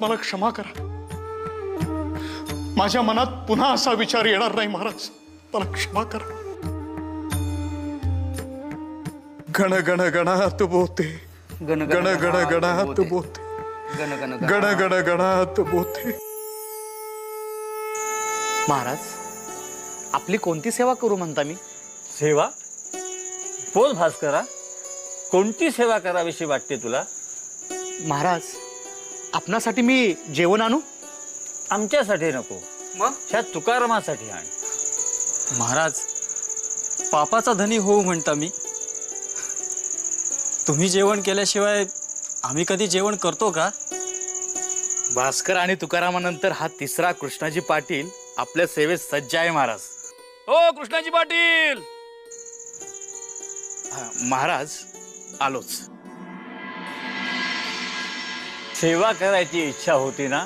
मला क्षमा करा। माझ्या मनात पुन्हा असा विचार येणार नाही महाराज, मला क्षमा करा। गण गण गणात बोते, गण गण गणात बोते, गण गण गणात बोते। महाराज, आपली कोणती सेवा करू म्हणता मी? सेवा? बोल भास्करा, कोणती सेवा करावीशी वाटते तुला? महाराज, आपणासाठी मी जेवण आणू? आमच्यासाठी नको, मग ह्या तुकारामासाठी आण। महाराज, पापाचा धनी होऊ म्हणता मी। तुम्ही जेवण केल्याशिवाय आम्ही कधी जेवण करतो का? भास्कर आणि तुकारामानंतर हा तिसरा कृष्णाजी पाटील आपल्या सेवेत सज्ज आहे महाराज। ओ कृष्णाजी पाटील! महाराज, आलोच। सेवा करायची इच्छा होती ना,